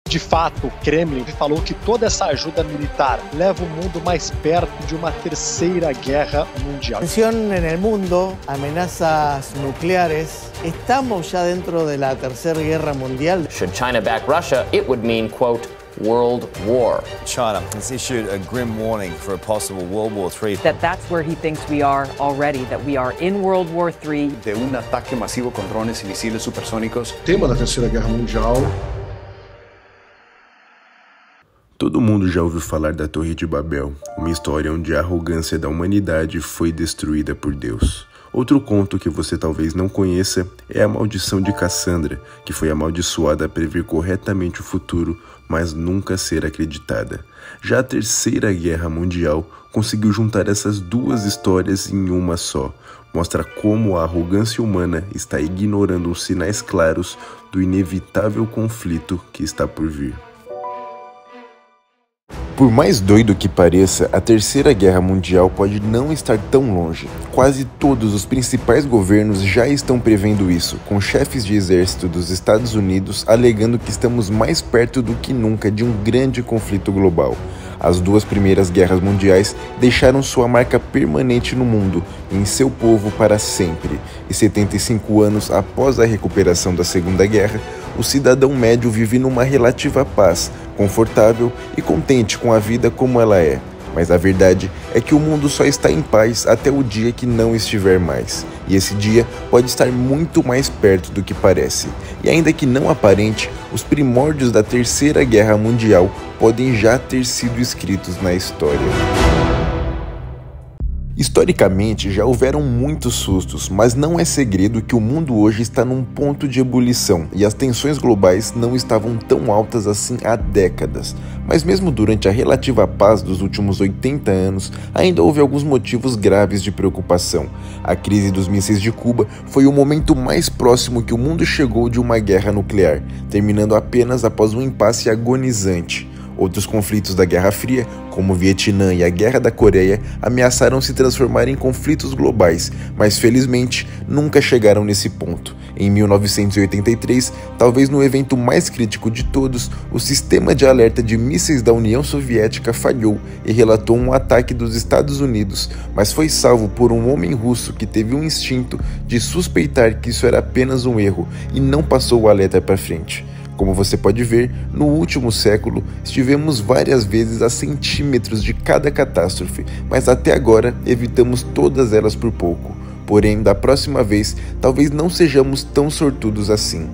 De fato, o Kremlin falou que toda essa ajuda militar leva o mundo mais perto de uma terceira guerra mundial. Tensión en el mundo, amenazas nucleares. Estamos ya dentro de la tercera guerra mundial. Should China back Russia, it would mean, quote, World War. China has issued a grim warning for a possible World War III. That's where he thinks we are already, that we are in World War III. De un ataque masivo con drones y misiles supersónicos. O tema da Terceira Guerra Mundial. Todo mundo já ouviu falar da Torre de Babel, uma história onde a arrogância da humanidade foi destruída por Deus. Outro conto que você talvez não conheça é a maldição de Cassandra, que foi amaldiçoada a prever corretamente o futuro, mas nunca ser acreditada. Já a Terceira Guerra Mundial conseguiu juntar essas duas histórias em uma só. Mostra como a arrogância humana está ignorando os sinais claros do inevitável conflito que está por vir. Por mais doido que pareça, a Terceira Guerra Mundial pode não estar tão longe. Quase todos os principais governos já estão prevendo isso, com chefes de exército dos Estados Unidos alegando que estamos mais perto do que nunca de um grande conflito global. As duas primeiras guerras mundiais deixaram sua marca permanente no mundo e em seu povo para sempre. E 75 anos após a recuperação da Segunda Guerra, o cidadão médio vive numa relativa paz, confortável e contente com a vida como ela é. Mas a verdade é que o mundo só está em paz até o dia que não estiver mais. E esse dia pode estar muito mais perto do que parece. E ainda que não aparente, os primórdios da Terceira Guerra Mundial podem já ter sido escritos na história. Historicamente, já houveram muitos sustos, mas não é segredo que o mundo hoje está num ponto de ebulição e as tensões globais não estavam tão altas assim há décadas. Mas mesmo durante a relativa paz dos últimos 80 anos, ainda houve alguns motivos graves de preocupação. A crise dos mísseis de Cuba foi o momento mais próximo que o mundo chegou de uma guerra nuclear, terminando apenas após um impasse agonizante. Outros conflitos da Guerra Fria, como o Vietnã e a Guerra da Coreia, ameaçaram se transformar em conflitos globais, mas felizmente nunca chegaram nesse ponto. Em 1983, talvez no evento mais crítico de todos, o sistema de alerta de mísseis da União Soviética falhou e relatou um ataque dos Estados Unidos, mas foi salvo por um homem russo que teve um instinto de suspeitar que isso era apenas um erro e não passou o alerta para frente. Como você pode ver, no último século, estivemos várias vezes a centímetros de cada catástrofe, mas até agora evitamos todas elas por pouco. Porém, da próxima vez, talvez não sejamos tão sortudos assim.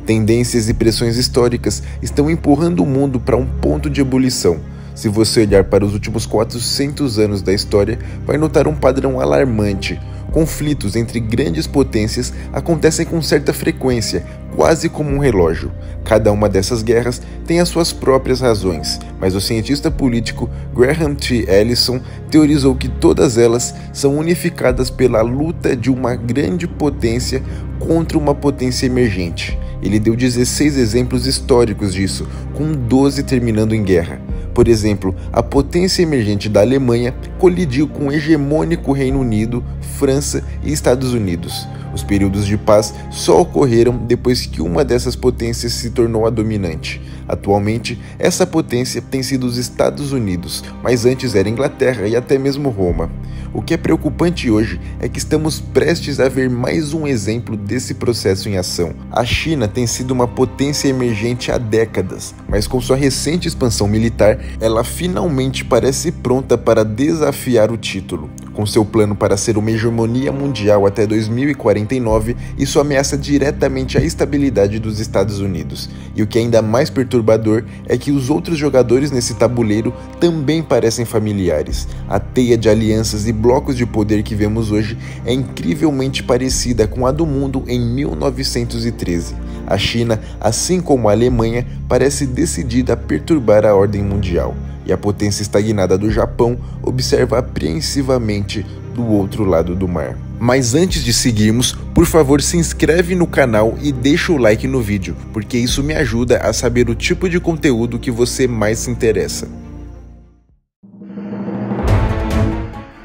Tendências e pressões históricas estão empurrando o mundo para um ponto de ebulição. Se você olhar para os últimos 400 anos da história, vai notar um padrão alarmante. Conflitos entre grandes potências acontecem com certa frequência, quase como um relógio. Cada uma dessas guerras tem as suas próprias razões, mas o cientista político Graham T. Allison teorizou que todas elas são unificadas pela luta de uma grande potência contra uma potência emergente. Ele deu 16 exemplos históricos disso, com 12 terminando em guerra. Por exemplo, a potência emergente da Alemanha colidiu com o hegemônico Reino Unido, França e Estados Unidos. Os períodos de paz só ocorreram depois que uma dessas potências se tornou a dominante. Atualmente, essa potência tem sido os Estados Unidos, mas antes era Inglaterra e até mesmo Roma. O que é preocupante hoje é que estamos prestes a ver mais um exemplo desse processo em ação. A China tem sido uma potência emergente há décadas, mas com sua recente expansão militar, ela finalmente parece pronta para desafiar o título. Com seu plano para ser uma hegemonia mundial até 2049, isso ameaça diretamente a estabilidade dos Estados Unidos. E o que é ainda mais perturbador é que os outros jogadores nesse tabuleiro também parecem familiares. A teia de alianças e blocos de poder que vemos hoje é incrivelmente parecida com a do mundo em 1913. A China, assim como a Alemanha, parece decidida a perturbar a ordem mundial. E a potência estagnada do Japão observa apreensivamente do outro lado do mar. Mas antes de seguirmos, por favor se inscreve no canal e deixa o like no vídeo, porque isso me ajuda a saber o tipo de conteúdo que você mais se interessa.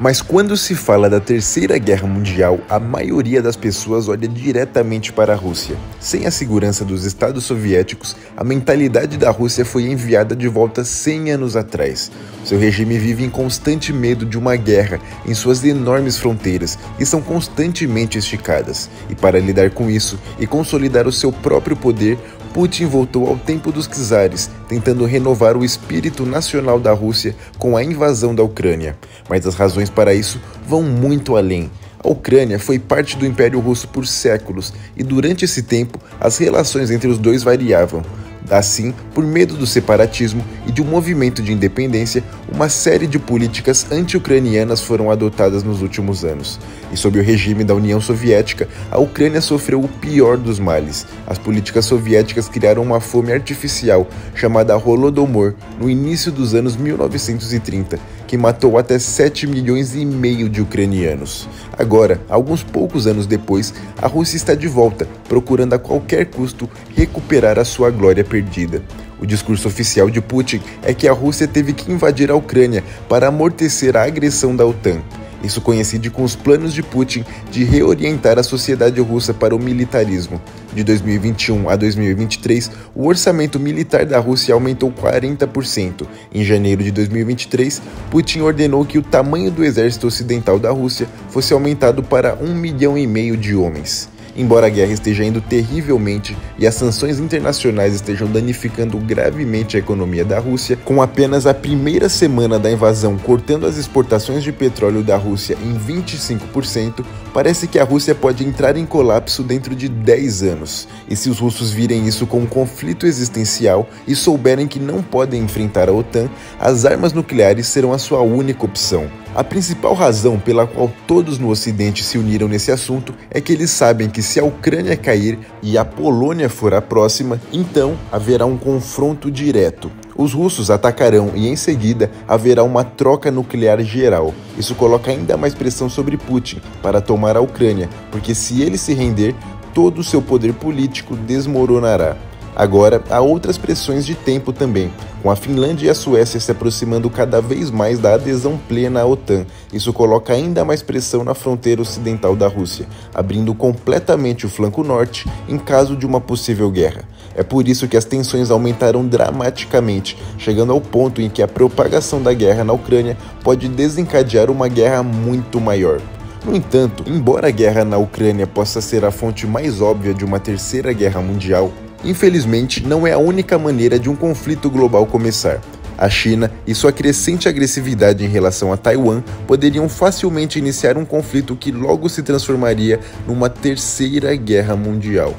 Mas quando se fala da Terceira Guerra Mundial, a maioria das pessoas olha diretamente para a Rússia. Sem a segurança dos Estados Soviéticos, a mentalidade da Rússia foi enviada de volta 100 anos atrás. Seu regime vive em constante medo de uma guerra em suas enormes fronteiras, que são constantemente esticadas. E para lidar com isso e consolidar o seu próprio poder, Putin voltou ao tempo dos czares, tentando renovar o espírito nacional da Rússia com a invasão da Ucrânia. Mas as razões para isso vão muito além. A Ucrânia foi parte do Império Russo por séculos e durante esse tempo as relações entre os dois variavam. Assim, por medo do separatismo e de um movimento de independência, uma série de políticas anti-ucranianas foram adotadas nos últimos anos. E sob o regime da União Soviética, a Ucrânia sofreu o pior dos males. As políticas soviéticas criaram uma fome artificial chamada Holodomor no início dos anos 1930, que matou até 7,5 milhões de ucranianos. Agora, alguns poucos anos depois, a Rússia está de volta, procurando a qualquer custo recuperar a sua glória perdida. O discurso oficial de Putin é que a Rússia teve que invadir a Ucrânia para amortecer a agressão da OTAN. Isso coincide com os planos de Putin de reorientar a sociedade russa para o militarismo. De 2021 a 2023, o orçamento militar da Rússia aumentou 40%. Em janeiro de 2023, Putin ordenou que o tamanho do exército ocidental da Rússia fosse aumentado para 1,5 milhão de homens. Embora a guerra esteja indo terrivelmente e as sanções internacionais estejam danificando gravemente a economia da Rússia, com apenas a primeira semana da invasão cortando as exportações de petróleo da Rússia em 25%, parece que a Rússia pode entrar em colapso dentro de 10 anos. E se os russos virem isso como um conflito existencial e souberem que não podem enfrentar a OTAN, as armas nucleares serão a sua única opção. A principal razão pela qual todos no Ocidente se uniram nesse assunto é que eles sabem que se a Ucrânia cair e a Polônia for a próxima, então haverá um confronto direto. Os russos atacarão e em seguida haverá uma troca nuclear geral. Isso coloca ainda mais pressão sobre Putin para tomar a Ucrânia, porque se ele se render, todo o seu poder político desmoronará. Agora, há outras pressões de tempo também, com a Finlândia e a Suécia se aproximando cada vez mais da adesão plena à OTAN. Isso coloca ainda mais pressão na fronteira ocidental da Rússia, abrindo completamente o flanco norte em caso de uma possível guerra. É por isso que as tensões aumentaram dramaticamente, chegando ao ponto em que a propagação da guerra na Ucrânia pode desencadear uma guerra muito maior. No entanto, embora a guerra na Ucrânia possa ser a fonte mais óbvia de uma terceira guerra mundial, infelizmente, não é a única maneira de um conflito global começar. A China e sua crescente agressividade em relação a Taiwan poderiam facilmente iniciar um conflito que logo se transformaria numa terceira guerra mundial.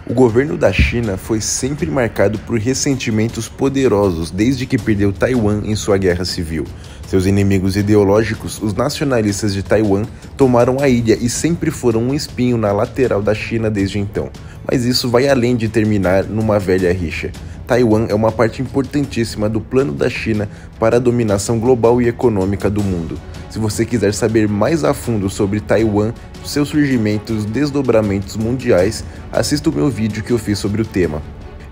O governo da China foi sempre marcado por ressentimentos poderosos desde que perdeu Taiwan em sua guerra civil. Seus inimigos ideológicos, os nacionalistas de Taiwan, tomaram a ilha e sempre foram um espinho na lateral da China desde então. Mas isso vai além de terminar numa velha rixa. Taiwan é uma parte importantíssima do plano da China para a dominação global e econômica do mundo. Se você quiser saber mais a fundo sobre Taiwan, seus surgimentos e os desdobramentos mundiais, assista o meu vídeo que eu fiz sobre o tema.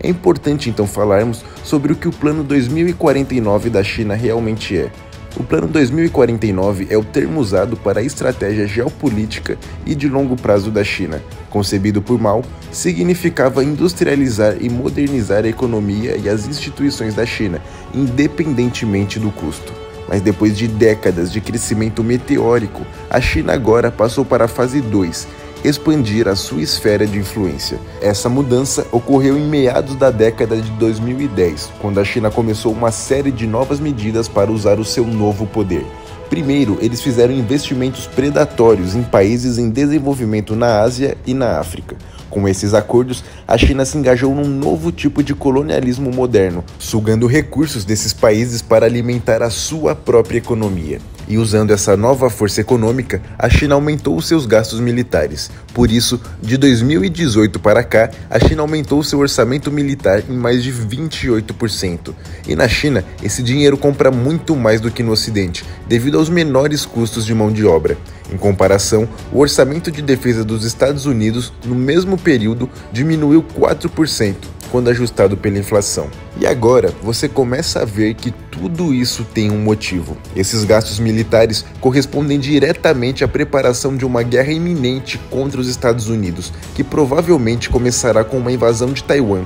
É importante então falarmos sobre o que o Plano 2049 da China realmente é. O Plano 2049 é o termo usado para a estratégia geopolítica e de longo prazo da China. Concebido por Mao, significava industrializar e modernizar a economia e as instituições da China, independentemente do custo. Mas depois de décadas de crescimento meteórico, a China agora passou para a fase 2, expandir a sua esfera de influência. Essa mudança ocorreu em meados da década de 2010, quando a China começou uma série de novas medidas para usar o seu novo poder. Primeiro, eles fizeram investimentos predatórios em países em desenvolvimento na Ásia e na África. Com esses acordos, a China se engajou num novo tipo de colonialismo moderno, sugando recursos desses países para alimentar a sua própria economia. E usando essa nova força econômica, a China aumentou os seus gastos militares. Por isso, de 2018 para cá, a China aumentou seu orçamento militar em mais de 28%. E na China, esse dinheiro compra muito mais do que no Ocidente, devido aos menores custos de mão de obra. Em comparação, o orçamento de defesa dos Estados Unidos, no mesmo período, diminuiu 4%. quando ajustado pela inflação. E agora você começa a ver que tudo isso tem um motivo. Esses gastos militares correspondem diretamente à preparação de uma guerra iminente contra os Estados Unidos, que provavelmente começará com uma invasão de Taiwan.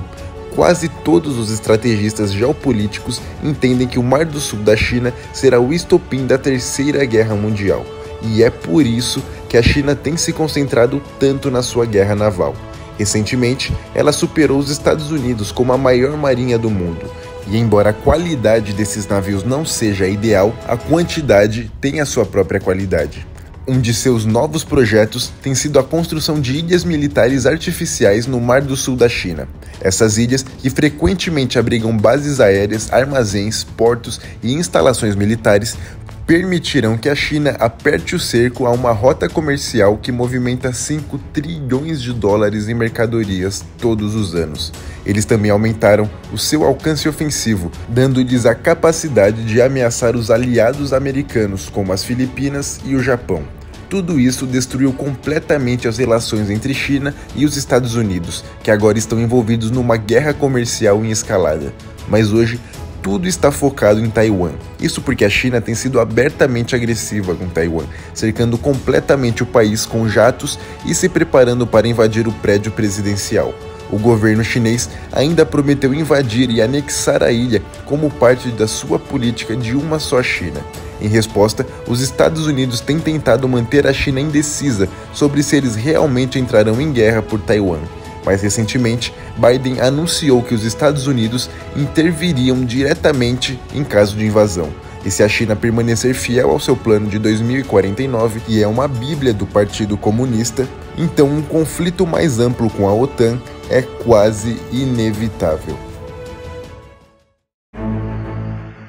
Quase todos os estrategistas geopolíticos entendem que o Mar do Sul da China será o estopim da Terceira Guerra Mundial. E é por isso que a China tem se concentrado tanto na sua guerra naval. Recentemente, ela superou os Estados Unidos como a maior marinha do mundo. E embora a qualidade desses navios não seja a ideal, a quantidade tem a sua própria qualidade. Um de seus novos projetos tem sido a construção de ilhas militares artificiais no Mar do Sul da China. Essas ilhas, que frequentemente abrigam bases aéreas, armazéns, portos e instalações militares, permitirão que a China aperte o cerco a uma rota comercial que movimenta 5 trilhões de dólares em mercadorias todos os anos. Eles também aumentaram o seu alcance ofensivo, dando-lhes a capacidade de ameaçar os aliados americanos, como as Filipinas e o Japão. Tudo isso destruiu completamente as relações entre China e os Estados Unidos, que agora estão envolvidos numa guerra comercial em escalada. Mas hoje, tudo está focado em Taiwan. Isso porque a China tem sido abertamente agressiva com Taiwan, cercando completamente o país com jatos e se preparando para invadir o prédio presidencial. O governo chinês ainda prometeu invadir e anexar a ilha como parte da sua política de uma só China. Em resposta, os Estados Unidos têm tentado manter a China indecisa sobre se eles realmente entrarão em guerra por Taiwan. Mais recentemente, Biden anunciou que os Estados Unidos interviriam diretamente em caso de invasão. E se a China permanecer fiel ao seu plano de 2049, que é uma bíblia do Partido Comunista, então um conflito mais amplo com a OTAN é quase inevitável.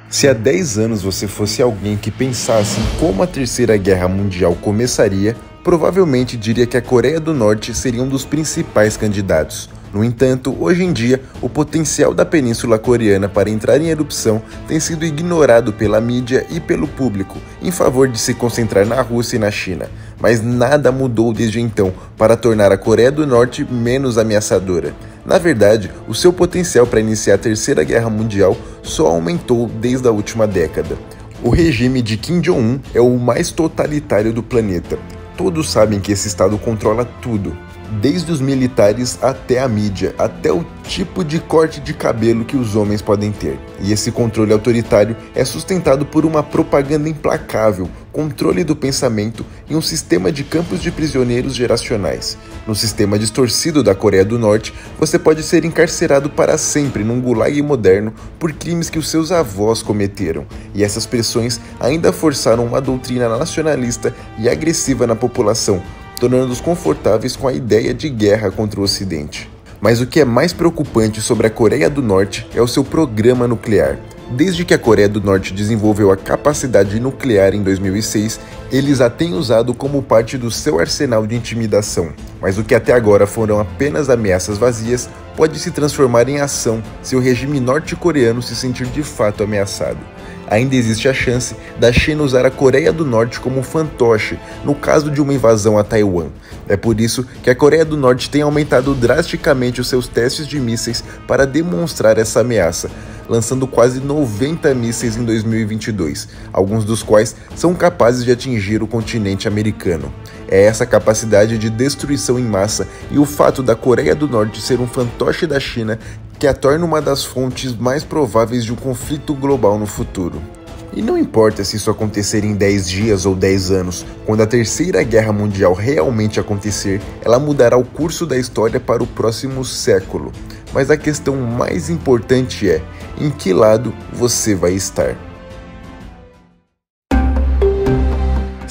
Se há 10 anos você fosse alguém que pensasse em como a Terceira Guerra Mundial começaria, provavelmente diria que a Coreia do Norte seria um dos principais candidatos. No entanto, hoje em dia, o potencial da Península Coreana para entrar em erupção tem sido ignorado pela mídia e pelo público, em favor de se concentrar na Rússia e na China. Mas nada mudou desde então para tornar a Coreia do Norte menos ameaçadora. Na verdade, o seu potencial para iniciar a Terceira Guerra Mundial só aumentou desde a última década. O regime de Kim Jong-un é o mais totalitário do planeta. Todos sabem que esse estado controla tudo, desde os militares até a mídia, até o tipo de corte de cabelo que os homens podem ter. E esse controle autoritário é sustentado por uma propaganda implacável, controle do pensamento e um sistema de campos de prisioneiros geracionais. No sistema distorcido da Coreia do Norte, você pode ser encarcerado para sempre num gulag moderno por crimes que os seus avós cometeram. E essas pressões ainda forçaram uma doutrina nacionalista e agressiva na população, tornando-os confortáveis com a ideia de guerra contra o Ocidente. Mas o que é mais preocupante sobre a Coreia do Norte é o seu programa nuclear. Desde que a Coreia do Norte desenvolveu a capacidade nuclear em 2006, eles a têm usado como parte do seu arsenal de intimidação. Mas o que até agora foram apenas ameaças vazias pode se transformar em ação se o regime norte-coreano se sentir de fato ameaçado. Ainda existe a chance da China usar a Coreia do Norte como um fantoche no caso de uma invasão a Taiwan. É por isso que a Coreia do Norte tem aumentado drasticamente os seus testes de mísseis para demonstrar essa ameaça, lançando quase 90 mísseis em 2022, alguns dos quais são capazes de atingir o continente americano. É essa capacidade de destruição em massa e o fato da Coreia do Norte ser um fantoche da China que a torna uma das fontes mais prováveis de um conflito global no futuro. E não importa se isso acontecer em 10 dias ou 10 anos, quando a Terceira Guerra Mundial realmente acontecer, ela mudará o curso da história para o próximo século. Mas a questão mais importante é, em que lado você vai estar?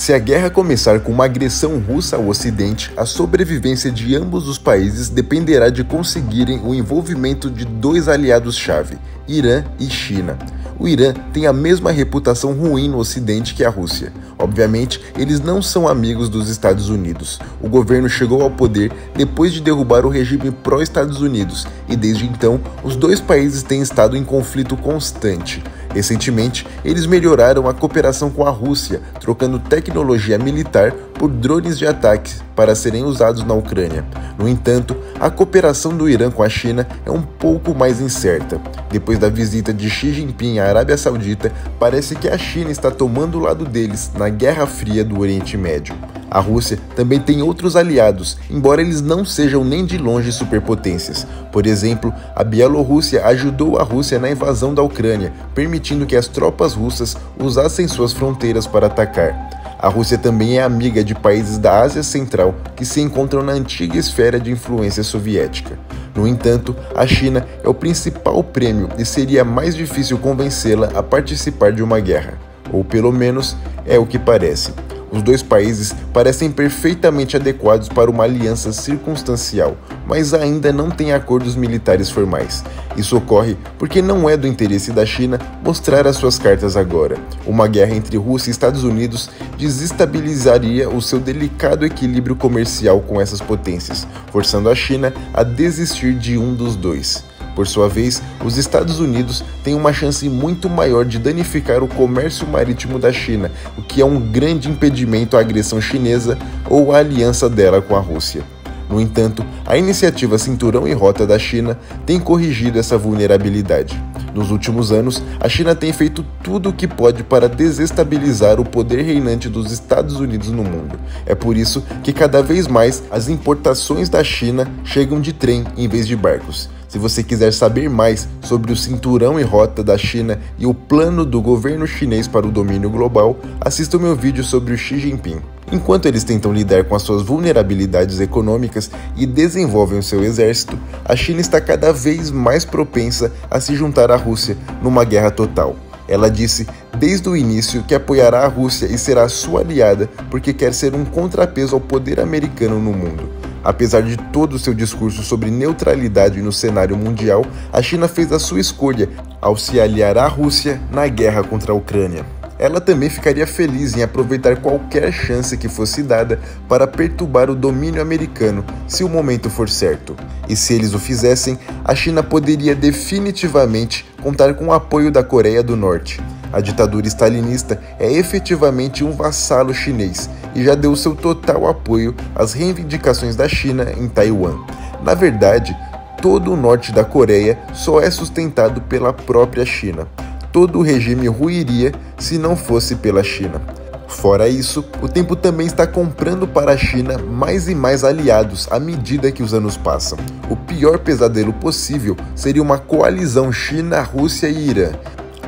Se a guerra começar com uma agressão russa ao Ocidente, a sobrevivência de ambos os países dependerá de conseguirem o envolvimento de dois aliados-chave, Irã e China. O Irã tem a mesma reputação ruim no Ocidente que a Rússia. Obviamente, eles não são amigos dos Estados Unidos. O governo chegou ao poder depois de derrubar o regime pró-Estados Unidos, e desde então, os dois países têm estado em conflito constante. Recentemente, eles melhoraram a cooperação com a Rússia, trocando tecnologia militar por drones de ataque para serem usados na Ucrânia. No entanto, a cooperação do Irã com a China é um pouco mais incerta. Depois da visita de Xi Jinping à Arábia Saudita, parece que a China está tomando o lado deles na Guerra Fria do Oriente Médio. A Rússia também tem outros aliados, embora eles não sejam nem de longe superpotências. Por exemplo, a Bielorrússia ajudou a Rússia na invasão da Ucrânia, permitindo que as tropas russas usassem suas fronteiras para atacar. A Rússia também é amiga de países da Ásia Central que se encontram na antiga esfera de influência soviética. No entanto, a China é o principal prêmio e seria mais difícil convencê-la a participar de uma guerra. Ou pelo menos é o que parece. Os dois países parecem perfeitamente adequados para uma aliança circunstancial, mas ainda não têm acordos militares formais. Isso ocorre porque não é do interesse da China mostrar as suas cartas agora. Uma guerra entre Rússia e Estados Unidos desestabilizaria o seu delicado equilíbrio comercial com essas potências, forçando a China a desistir de um dos dois. Por sua vez, os Estados Unidos têm uma chance muito maior de danificar o comércio marítimo da China, o que é um grande impedimento à agressão chinesa ou à aliança dela com a Rússia. No entanto, a iniciativa Cinturão e Rota da China tem corrigido essa vulnerabilidade. Nos últimos anos, a China tem feito tudo o que pode para desestabilizar o poder reinante dos Estados Unidos no mundo. É por isso que cada vez mais as importações da China chegam de trem em vez de barcos. Se você quiser saber mais sobre o Cinturão e Rota da China e o plano do governo chinês para o domínio global, assista o meu vídeo sobre o Xi Jinping. Enquanto eles tentam lidar com as suas vulnerabilidades econômicas e desenvolvem o seu exército, a China está cada vez mais propensa a se juntar à Rússia numa guerra total. Ela disse desde o início que apoiará a Rússia e será sua aliada porque quer ser um contrapeso ao poder americano no mundo. Apesar de todo o seu discurso sobre neutralidade no cenário mundial, a China fez a sua escolha ao se aliar à Rússia na guerra contra a Ucrânia. Ela também ficaria feliz em aproveitar qualquer chance que fosse dada para perturbar o domínio americano, se o momento for certo. E se eles o fizessem, a China poderia definitivamente contar com o apoio da Coreia do Norte. A ditadura stalinista é efetivamente um vassalo chinês e já deu seu total apoio às reivindicações da China em Taiwan. Na verdade, todo o norte da Coreia só é sustentado pela própria China. Todo o regime ruiria se não fosse pela China. Fora isso, o tempo também está comprando para a China mais e mais aliados à medida que os anos passam. O pior pesadelo possível seria uma coalizão China, Rússia e Irã.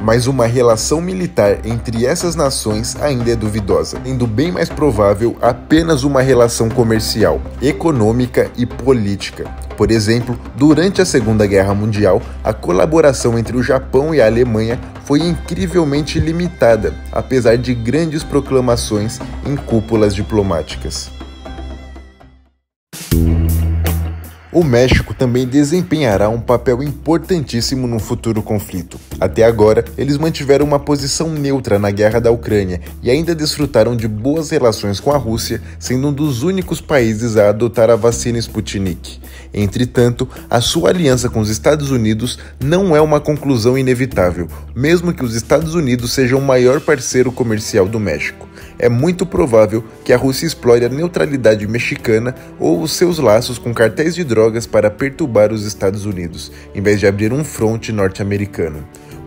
Mas uma relação militar entre essas nações ainda é duvidosa, sendo bem mais provável apenas uma relação comercial, econômica e política. Por exemplo, durante a Segunda Guerra Mundial, a colaboração entre o Japão e a Alemanha foi incrivelmente limitada, apesar de grandes proclamações em cúpulas diplomáticas. O México também desempenhará um papel importantíssimo no futuro conflito. Até agora, eles mantiveram uma posição neutra na guerra da Ucrânia e ainda desfrutaram de boas relações com a Rússia, sendo um dos únicos países a adotar a vacina Sputnik. Entretanto, a sua aliança com os Estados Unidos não é uma conclusão inevitável, mesmo que os Estados Unidos sejam o maior parceiro comercial do México. É muito provável que a Rússia explore a neutralidade mexicana ou os seus laços com cartéis de drogas para perturbar os Estados Unidos, em vez de abrir um fronte norte-americano.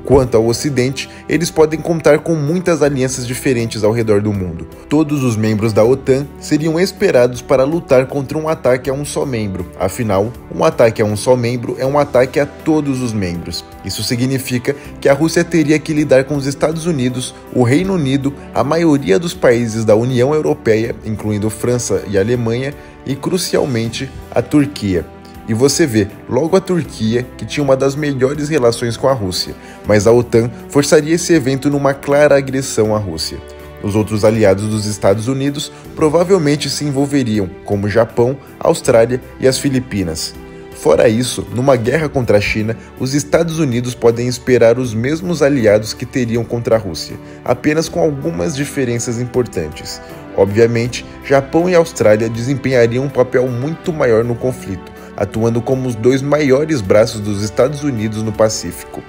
Quanto ao Ocidente, eles podem contar com muitas alianças diferentes ao redor do mundo. Todos os membros da OTAN seriam esperados para lutar contra um ataque a um só membro. Afinal, um ataque a um só membro é um ataque a todos os membros. Isso significa que a Rússia teria que lidar com os Estados Unidos, o Reino Unido, a maioria dos países da União Europeia, incluindo França e Alemanha, e, crucialmente, a Turquia. E você vê, logo a Turquia, que tinha uma das melhores relações com a Rússia, mas a OTAN forçaria esse evento numa clara agressão à Rússia. Os outros aliados dos Estados Unidos provavelmente se envolveriam, como o Japão, a Austrália e as Filipinas. Fora isso, numa guerra contra a China, os Estados Unidos podem esperar os mesmos aliados que teriam contra a Rússia, apenas com algumas diferenças importantes. Obviamente, Japão e Austrália desempenhariam um papel muito maior no conflito, atuando como os dois maiores braços dos Estados Unidos no Pacífico.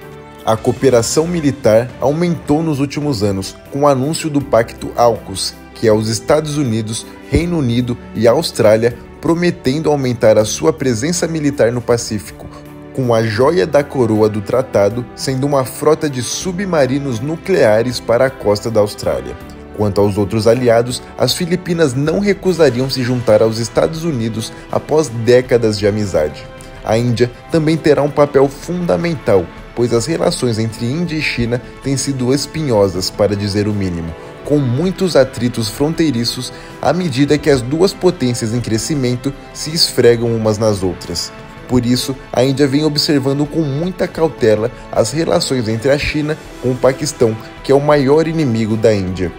A cooperação militar aumentou nos últimos anos com o anúncio do Pacto AUKUS, que é os Estados Unidos, Reino Unido e Austrália, prometendo aumentar a sua presença militar no Pacífico, com a joia da coroa do tratado sendo uma frota de submarinos nucleares para a costa da Austrália. Quanto aos outros aliados, as Filipinas não recusariam se juntar aos Estados Unidos após décadas de amizade. A Índia também terá um papel fundamental, pois as relações entre Índia e China têm sido espinhosas, para dizer o mínimo, com muitos atritos fronteiriços à medida que as duas potências em crescimento se esfregam umas nas outras. Por isso, a Índia vem observando com muita cautela as relações entre a China com o Paquistão, que é o maior inimigo da Índia.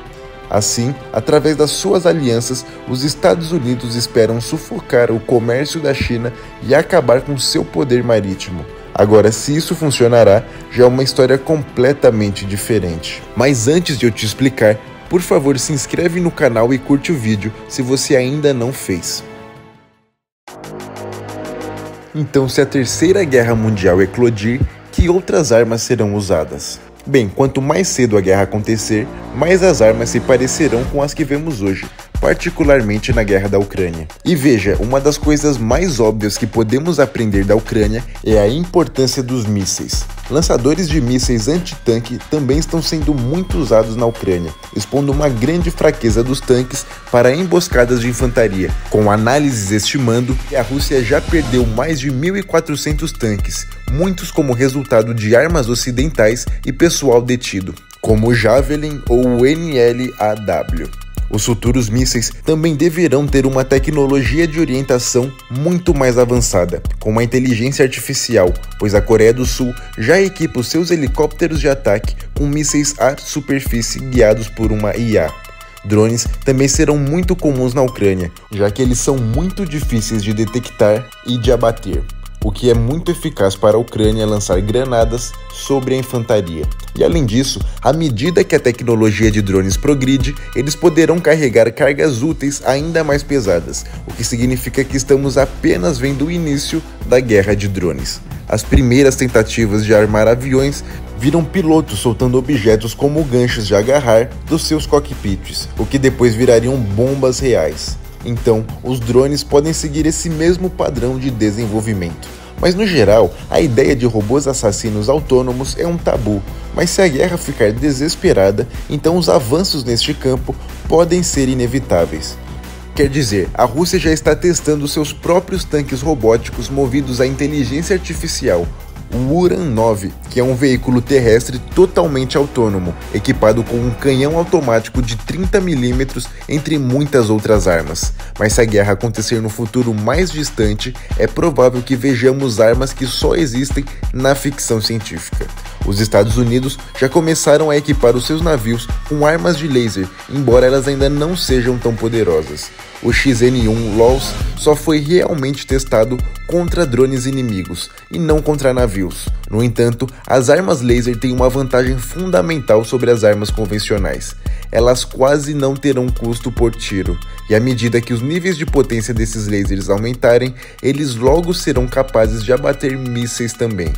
Assim, através das suas alianças, os Estados Unidos esperam sufocar o comércio da China e acabar com seu poder marítimo. Agora, se isso funcionará, já é uma história completamente diferente. Mas antes de eu te explicar, por favor, se inscreve no canal e curte o vídeo se você ainda não fez. Então, se a Terceira Guerra Mundial eclodir, que outras armas serão usadas? Bem, quanto mais cedo a guerra acontecer, mais as armas se parecerão com as que vemos hoje, particularmente na guerra da Ucrânia. E veja, uma das coisas mais óbvias que podemos aprender da Ucrânia é a importância dos mísseis. Lançadores de mísseis anti-tanque também estão sendo muito usados na Ucrânia, expondo uma grande fraqueza dos tanques para emboscadas de infantaria, com análises estimando que a Rússia já perdeu mais de 1.400 tanques, muitos como resultado de armas ocidentais e pessoal detido, como o Javelin ou o NLAW. Os futuros mísseis também deverão ter uma tecnologia de orientação muito mais avançada, com a inteligência artificial, pois a Coreia do Sul já equipa os seus helicópteros de ataque com mísseis ar-superfície guiados por uma IA. Drones também serão muito comuns na Ucrânia, já que eles são muito difíceis de detectar e de abater, o que é muito eficaz para a Ucrânia lançar granadas sobre a infantaria. E além disso, à medida que a tecnologia de drones progride, eles poderão carregar cargas úteis ainda mais pesadas, o que significa que estamos apenas vendo o início da guerra de drones. As primeiras tentativas de armar aviões viram pilotos soltando objetos como ganchos de agarrar dos seus cockpits, o que depois virariam bombas reais. Então, os drones podem seguir esse mesmo padrão de desenvolvimento. Mas no geral, a ideia de robôs assassinos autônomos é um tabu, mas se a guerra ficar desesperada, então os avanços neste campo podem ser inevitáveis. Quer dizer, a Rússia já está testando seus próprios tanques robóticos movidos à inteligência artificial, o Uran-9, que é um veículo terrestre totalmente autônomo, equipado com um canhão automático de 30 mm, entre muitas outras armas. Mas se a guerra acontecer no futuro mais distante, é provável que vejamos armas que só existem na ficção científica. Os Estados Unidos já começaram a equipar os seus navios com armas de laser, embora elas ainda não sejam tão poderosas. O XN-1 LOS só foi realmente testado contra drones inimigos, e não contra navios. No entanto, as armas laser têm uma vantagem fundamental sobre as armas convencionais. Elas quase não terão custo por tiro, e à medida que os níveis de potência desses lasers aumentarem, eles logo serão capazes de abater mísseis também.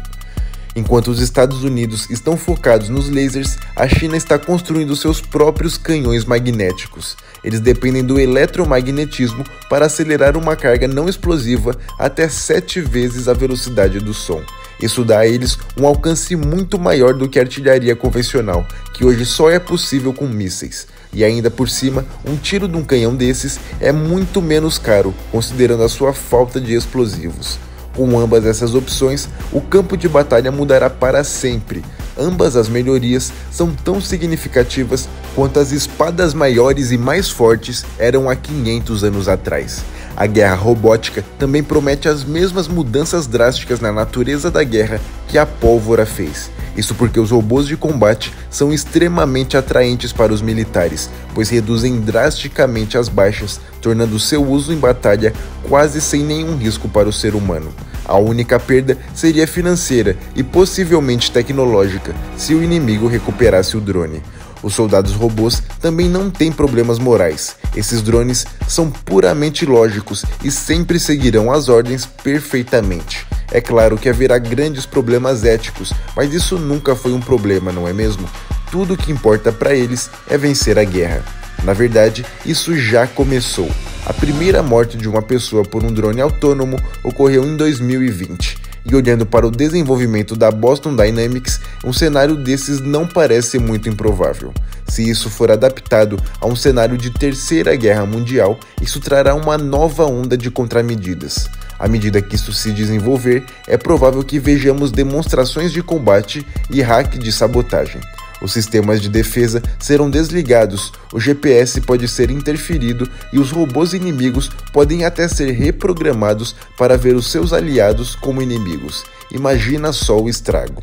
Enquanto os Estados Unidos estão focados nos lasers, a China está construindo seus próprios canhões magnéticos. Eles dependem do eletromagnetismo para acelerar uma carga não explosiva até 7 vezes a velocidade do som. Isso dá a eles um alcance muito maior do que a artilharia convencional, que hoje só é possível com mísseis. E ainda por cima, um tiro de um canhão desses é muito menos caro, considerando a sua falta de explosivos. Com ambas essas opções, o campo de batalha mudará para sempre. Ambas as melhorias são tão significativas quanto as espadas maiores e mais fortes eram há 500 anos atrás. A guerra robótica também promete as mesmas mudanças drásticas na natureza da guerra que a pólvora fez. Isso porque os robôs de combate são extremamente atraentes para os militares, pois reduzem drasticamente as baixas, tornando seu uso em batalha quase sem nenhum risco para o ser humano. A única perda seria financeira e possivelmente tecnológica, se o inimigo recuperasse o drone. Os soldados robôs também não têm problemas morais. Esses drones são puramente lógicos e sempre seguirão as ordens perfeitamente. É claro que haverá grandes problemas éticos, mas isso nunca foi um problema, não é mesmo? Tudo o que importa para eles é vencer a guerra. Na verdade, isso já começou. A primeira morte de uma pessoa por um drone autônomo ocorreu em 2020. E olhando para o desenvolvimento da Boston Dynamics, um cenário desses não parece muito improvável. Se isso for adaptado a um cenário de Terceira Guerra Mundial, isso trará uma nova onda de contramedidas. À medida que isso se desenvolver, é provável que vejamos demonstrações de combate e hack de sabotagem. Os sistemas de defesa serão desligados, o GPS pode ser interferido e os robôs inimigos podem até ser reprogramados para ver os seus aliados como inimigos. Imagina só o estrago.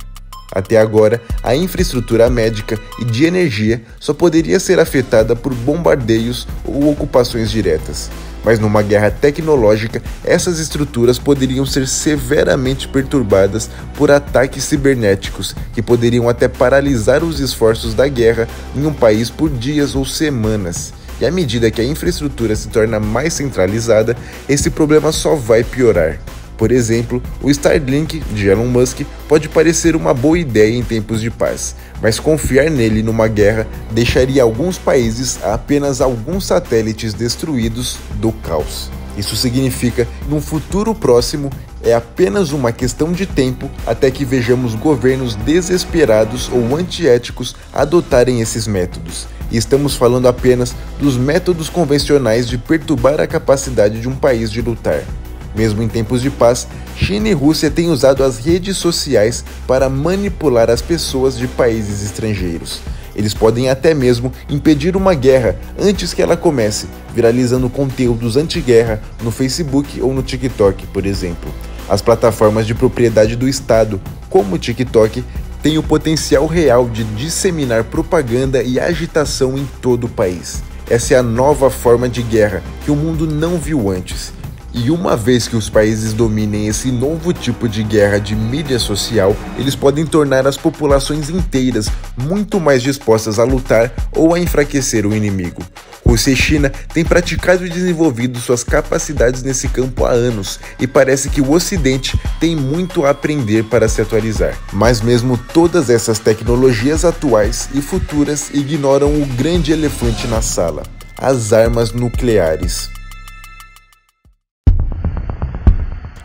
Até agora, a infraestrutura médica e de energia só poderia ser afetada por bombardeios ou ocupações diretas. Mas numa guerra tecnológica, essas estruturas poderiam ser severamente perturbadas por ataques cibernéticos, que poderiam até paralisar os esforços da guerra em um país por dias ou semanas. E à medida que a infraestrutura se torna mais centralizada, esse problema só vai piorar. Por exemplo, o Starlink de Elon Musk pode parecer uma boa ideia em tempos de paz, mas confiar nele numa guerra deixaria alguns países a apenas alguns satélites destruídos do caos. Isso significa que num futuro próximo é apenas uma questão de tempo até que vejamos governos desesperados ou antiéticos adotarem esses métodos. E estamos falando apenas dos métodos convencionais de perturbar a capacidade de um país de lutar. Mesmo em tempos de paz, China e Rússia têm usado as redes sociais para manipular as pessoas de países estrangeiros. Eles podem até mesmo impedir uma guerra antes que ela comece, viralizando conteúdos anti-guerra no Facebook ou no TikTok, por exemplo. As plataformas de propriedade do Estado, como o TikTok, têm o potencial real de disseminar propaganda e agitação em todo o país. Essa é a nova forma de guerra que o mundo não viu antes. E uma vez que os países dominem esse novo tipo de guerra de mídia social, eles podem tornar as populações inteiras muito mais dispostas a lutar ou a enfraquecer o inimigo. Rússia e China têm praticado e desenvolvido suas capacidades nesse campo há anos, e parece que o Ocidente tem muito a aprender para se atualizar. Mas mesmo todas essas tecnologias atuais e futuras ignoram o grande elefante na sala: as armas nucleares.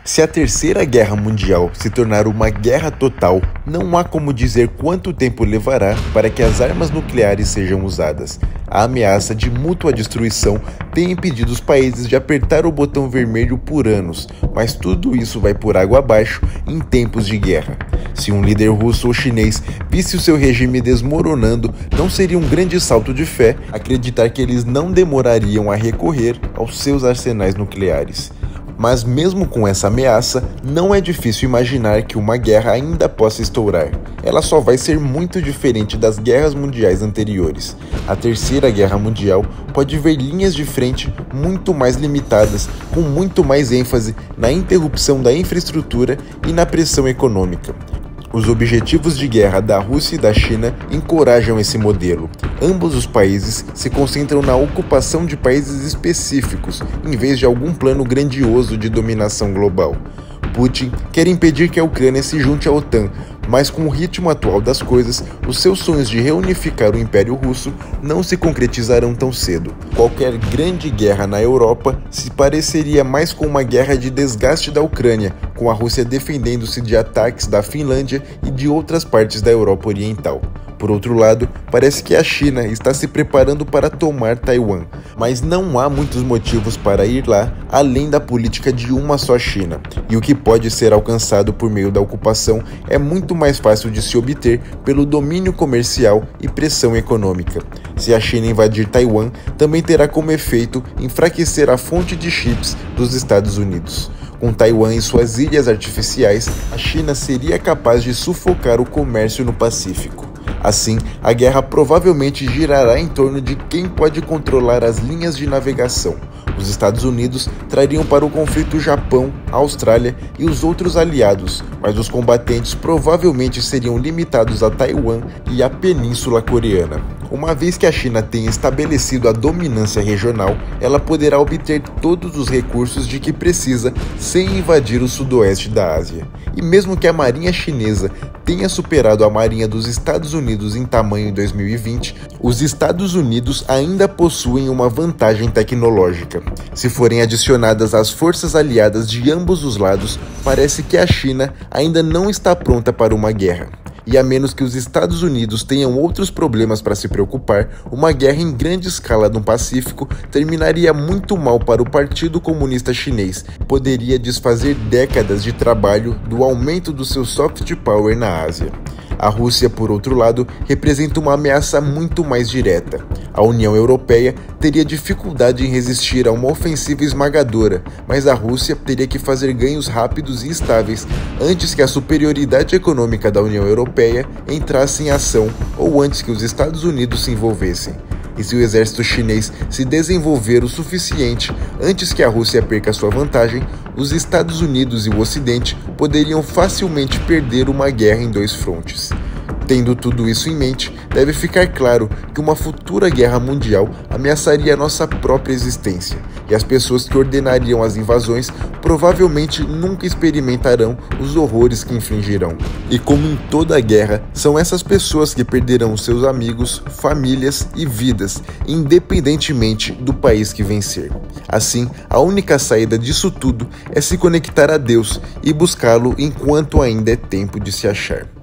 Se a Terceira Guerra Mundial se tornar uma guerra total, não há como dizer quanto tempo levará para que as armas nucleares sejam usadas. A ameaça de mútua destruição tem impedido os países de apertar o botão vermelho por anos, mas tudo isso vai por água abaixo em tempos de guerra. Se um líder russo ou chinês visse o seu regime desmoronando, não seria um grande salto de fé acreditar que eles não demorariam a recorrer aos seus arsenais nucleares. Mas mesmo com essa ameaça, não é difícil imaginar que uma guerra ainda possa estourar. Ela só vai ser muito diferente das guerras mundiais anteriores. A Terceira Guerra Mundial pode ver linhas de frente muito mais limitadas, com muito mais ênfase na interrupção da infraestrutura e na pressão econômica. Os objetivos de guerra da Rússia e da China encorajam esse modelo. Ambos os países se concentram na ocupação de países específicos, em vez de algum plano grandioso de dominação global. Putin quer impedir que a Ucrânia se junte à OTAN, mas com o ritmo atual das coisas, os seus sonhos de reunificar o Império Russo não se concretizarão tão cedo. Qualquer grande guerra na Europa se pareceria mais com uma guerra de desgaste da Ucrânia, com a Rússia defendendo-se de ataques da Finlândia e de outras partes da Europa Oriental. Por outro lado, parece que a China está se preparando para tomar Taiwan, mas não há muitos motivos para ir lá além da política de uma só China, e o que pode ser alcançado por meio da ocupação é muito mais fácil de se obter pelo domínio comercial e pressão econômica. Se a China invadir Taiwan, também terá como efeito enfraquecer a fonte de chips dos Estados Unidos. Com Taiwan e suas ilhas artificiais, a China seria capaz de sufocar o comércio no Pacífico. Assim, a guerra provavelmente girará em torno de quem pode controlar as linhas de navegação. Os Estados Unidos trariam para o conflito o Japão, a Austrália e os outros aliados, mas os combatentes provavelmente seriam limitados a Taiwan e a Península Coreana. Uma vez que a China tenha estabelecido a dominância regional, ela poderá obter todos os recursos de que precisa sem invadir o sudoeste da Ásia. E mesmo que a marinha chinesa tenha superado a marinha dos Estados Unidos em tamanho em 2020, os Estados Unidos ainda possuem uma vantagem tecnológica. Se forem adicionadas as forças aliadas de ambos os lados, parece que a China ainda não está pronta para uma guerra. E a menos que os Estados Unidos tenham outros problemas para se preocupar, uma guerra em grande escala no Pacífico terminaria muito mal para o Partido Comunista Chinês. Poderia desfazer décadas de trabalho do aumento do seu soft power na Ásia. A Rússia, por outro lado, representa uma ameaça muito mais direta. A União Europeia teria dificuldade em resistir a uma ofensiva esmagadora, mas a Rússia teria que fazer ganhos rápidos e estáveis antes que a superioridade econômica da União Europeia entrasse em ação ou antes que os Estados Unidos se envolvessem. E se o exército chinês se desenvolver o suficiente antes que a Rússia perca sua vantagem, os Estados Unidos e o Ocidente poderiam facilmente perder uma guerra em dois frontes. Tendo tudo isso em mente, deve ficar claro que uma futura guerra mundial ameaçaria nossa própria existência, e as pessoas que ordenariam as invasões provavelmente nunca experimentarão os horrores que infligirão. E como em toda guerra, são essas pessoas que perderão seus amigos, famílias e vidas, independentemente do país que vencer. Assim, a única saída disso tudo é se conectar a Deus e buscá-lo enquanto ainda é tempo de se achar.